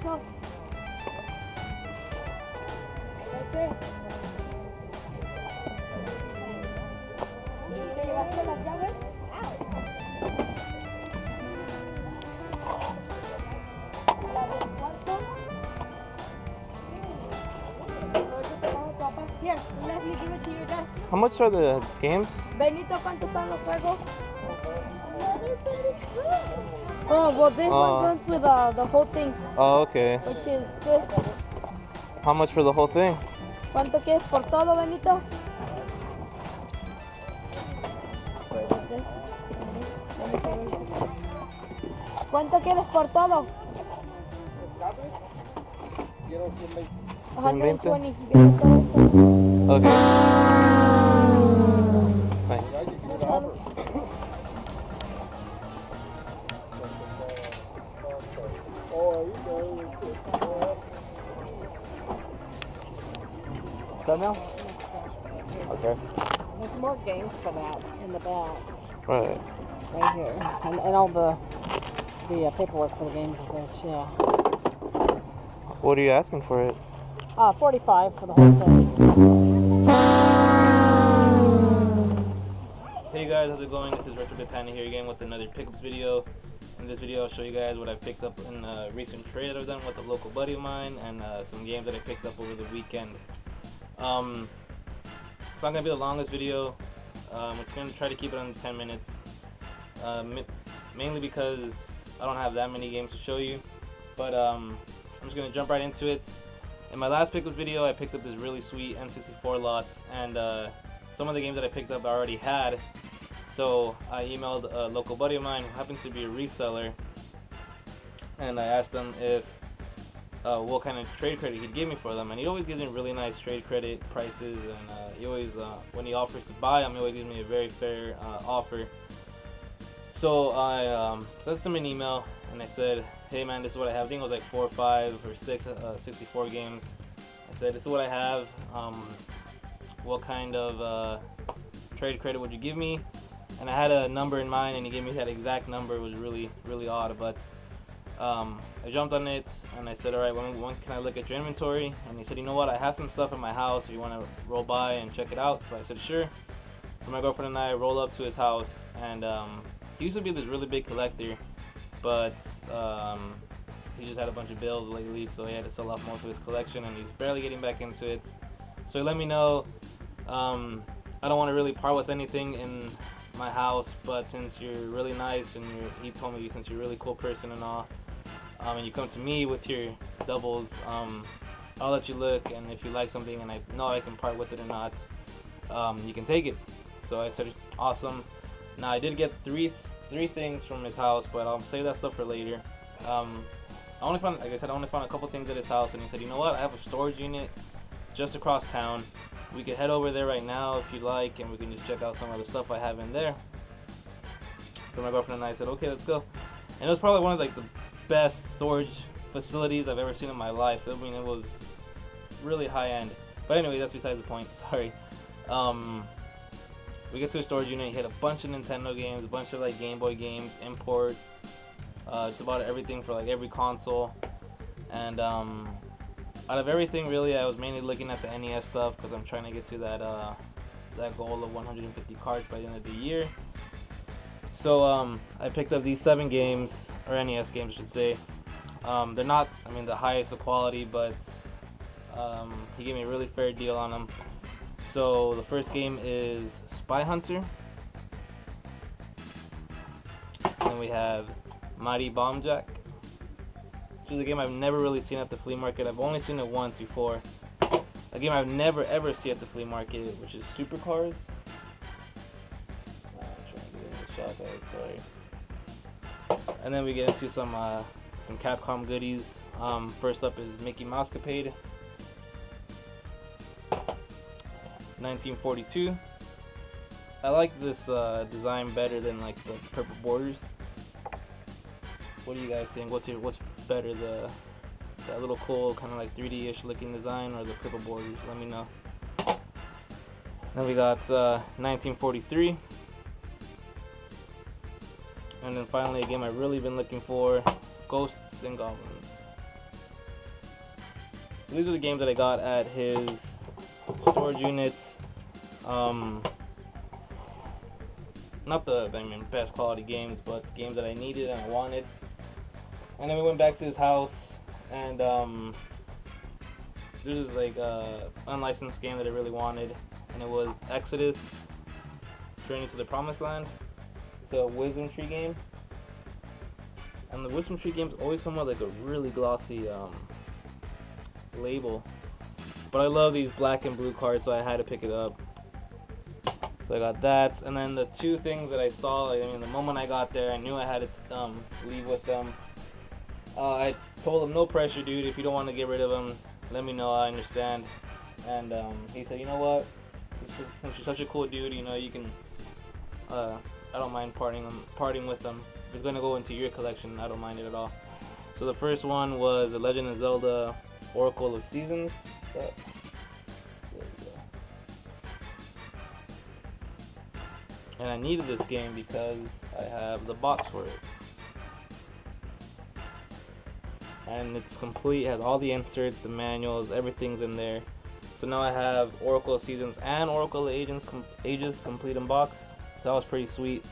eso? ¿Qué? ¿Te llevaste las llaves? ¿La del cuarto? Here, Leslie, give it to your dad. How much are the games? Benito, ¿cuánto están los juegos? Oh, well, this one comes with the whole thing. Oh, okay. Which is this. How much for the whole thing? ¿Cuánto quieres por todo, Benito? ¿Cuánto quieres por todo? 120. Okay. Thanks. Done now? Okay. There's more games for that in the back. Right. Right here. And all the paperwork for the games is there too. What are you asking for it? 45 for the whole thing. Hey guys, how's it going? This is RetroBitPanda here again with another pickups video. In this video I'll show you guys what I picked up in a recent trade that I've done with a local buddy of mine and some games that I picked up over the weekend. It's not going to be the longest video. We're going to try to keep it under 10 minutes. Mainly because I don't have that many games to show you. But I'm just going to jump right into it. In my last pickups video I picked up this really sweet N64 lots, and some of the games that I picked up I already had. So I emailed a local buddy of mine who happens to be a reseller, and I asked him if what kind of trade credit he'd give me for them, and he always gives me really nice trade credit prices, and he always when he offers to buy them, he always gives me a very fair offer. So I sent him an email and I said, hey man, this is what I have. I think it was like 4 or 5 or 6 64 games. I said, this is what I have. What kind of trade credit would you give me? And I had a number in mind, and he gave me that exact number. It was really odd, but I jumped on it and I said, all right, when can I look at your inventory? And he said, you know what, I have some stuff in my house if you want to roll by and check it out. So I said, sure. So my girlfriend and I roll up to his house, and he used to be this really big collector, but he just had a bunch of bills lately, so he had to sell off most of his collection, and he's barely getting back into it. So he let me know, I don't want to really part with anything in my house, but since you're really nice and he told me since you're a really cool person and all, and you come to me with your doubles, I'll let you look, and if you like something and I know I can part with it or not, you can take it. So I said, awesome. Now I did get three things from his house, but I'll save that stuff for later. I only found, like I said, I only found a couple things at his house, and he said, you know what, I have a storage unit just across town. We could head over there right now if you'd like, and we can just check out some of the stuff I have in there. So my girlfriend and I said, okay, let's go. And it was probably one of like the best storage facilities I've ever seen in my life. I mean, it was really high end. But anyway, that's besides the point. Sorry. We get to a storage unit. He had a bunch of Nintendo games, a bunch of like Game Boy games, import, just about everything for like every console. And out of everything, really, I was mainly looking at the NES stuff because I'm trying to get to that goal of 150 cards by the end of the year. So I picked up these 7 games, or NES games, I should say. They're not, I mean, the highest of quality, but he gave me a really fair deal on them. So the first game is Spy Hunter. Then we have Mighty Bomb Jack, which is a game I've never really seen at the flea market. I've only seen it once before. A game I've never ever seen at the flea market, which is Super Cars. I'm trying to get in the shot, guys. Sorry. And then we get into some Capcom goodies. First up is Mickey Mousecapade, 1942. I like this design better than like the purple borders. What do you guys think? What's better, that little cool kind of like 3D-ish looking design, or the purple borders? Let me know. Then we got 1943, and then finally a game I've really been looking for, Ghosts and Goblins. So these are the games that I got at his storage units. Not the best quality games, but games that I needed and I wanted. And then we went back to his house, and there's this like unlicensed game that I really wanted, and it was Exodus: Journey to the Promised Land. It's a Wisdom Tree game, and the Wisdom Tree games always come with like a really glossy label. But I love these black and blue cards, so I had to pick it up. So I got that, and then the two things that I saw, I mean, the moment I got there, I knew I had to leave with them. I told him, no pressure, dude. If you don't want to get rid of them, let me know. I understand. And he said, you know what? Since you're such a cool dude, you know, you can. I don't mind parting with them. If it's gonna go into your collection, I don't mind it at all. So the first one was The Legend of Zelda: Oracle of Seasons. There we go. And I needed this game because I have the box for it. And it's complete, has all the inserts, the manuals, everything's in there. So now I have Oracle of Seasons and Oracle of Ages complete in box. So that was pretty sweet.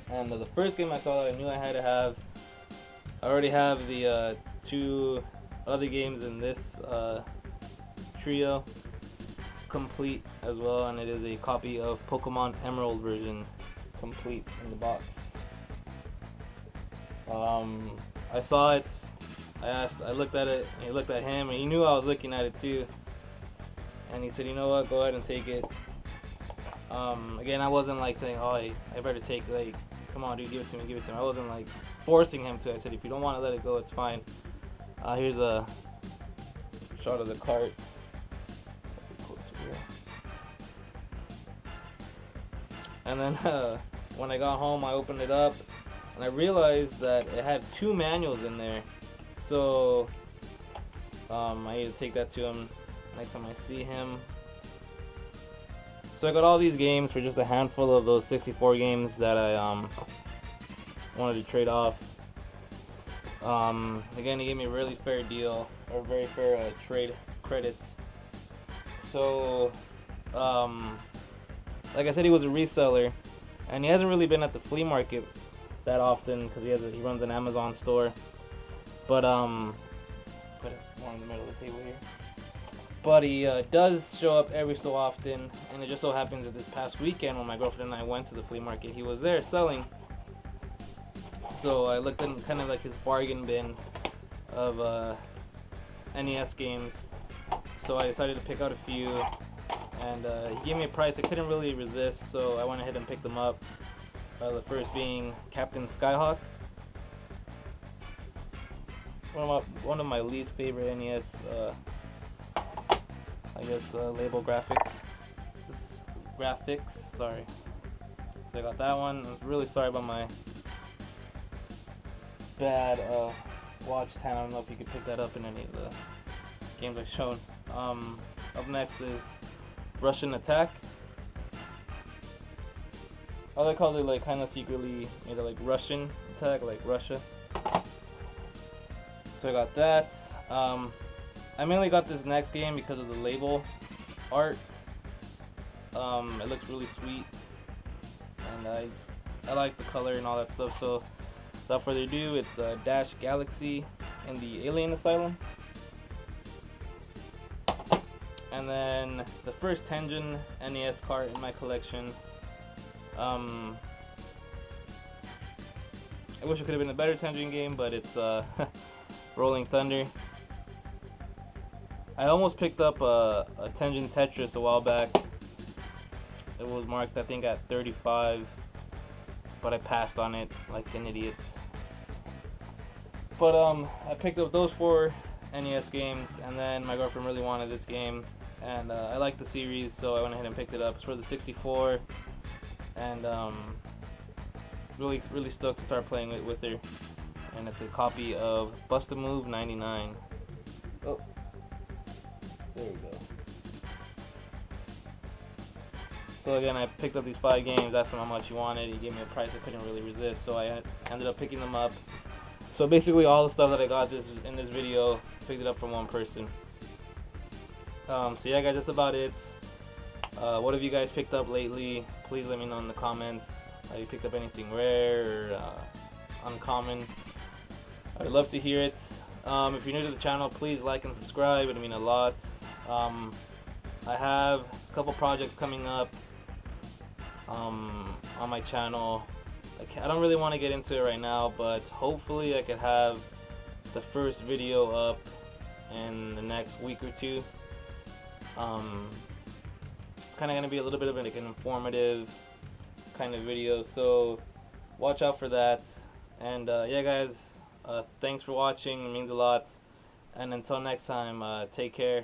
And the first game I saw that I knew I had to have, I already have the two other games in this trio complete as well, and it is a copy of Pokemon Emerald version complete in the box. I saw it, I looked at it, and he looked at him, and he knew I was looking at it too. And he said, you know what, go ahead and take it. Again, I wasn't like saying, oh, I better take, like, come on, dude, give it to me. I wasn't like forcing him to. I said, if you don't want to let it go, it's fine. Here's a shot of the cart. And then when I got home, I opened it up, and I realized that it had two manuals in there. So I need to take that to him next time I see him. So I got all these games for just a handful of those 64 games that I wanted to trade off. Again, he gave me a really fair deal, or very fair trade credits. So like I said, he was a reseller, and he hasn't really been at the flea market that often because he runs an Amazon store. But put it more in the middle of the table here. But he does show up every so often, and it just so happens that this past weekend when my girlfriend and I went to the flea market, he was there selling. So I looked in kind of like his bargain bin of NES games. So I decided to pick out a few, and he gave me a price I couldn't really resist, so I went ahead and picked them up. The first being Captain Skyhawk. One of my least favorite NES label graphics, sorry. So I got that one. I'm really sorry about my bad watch time. I don't know if you could pick that up in any of the games I've shown. Up next is Russian Attack. I like how they like kind of secretly made it like Russian Attack, like Russia. So I got that. I mainly got this next game because of the label art. It looks really sweet, and I like the color and all that stuff. So without further ado, it's Dash Galaxy in the Alien Asylum. And then the first Tengen NES cart in my collection. I wish it could have been a better Tengen game, but it's Rolling Thunder. I almost picked up a Tengen Tetris a while back. It was marked, I think, at 35, but I passed on it like an idiot. But I picked up those 4 NES games, and then my girlfriend really wanted this game, and I liked the series, so I went ahead and picked it up. It's for the 64, and really stoked to start playing it with her. And it's a copy of Bust-A-Move 99. Oh, there we go. So again, I picked up these 5 games, asked him how much he wanted. He gave me a price I couldn't really resist, so I ended up picking them up. So basically, all the stuff that I got in this video, picked it up from one person. So yeah, guys, that's about it. What have you guys picked up lately? Please let me know in the comments. Have you picked up anything rare or uncommon? I'd love to hear it. If you're new to the channel, please like and subscribe. It would mean a lot. I have a couple projects coming up on my channel. I don't really want to get into it right now, but hopefully I could have the first video up in the next week or two. It's kind of going to be a little bit of like an informative kind of video, so watch out for that. And yeah, guys, thanks for watching. It means a lot. And until next time, take care.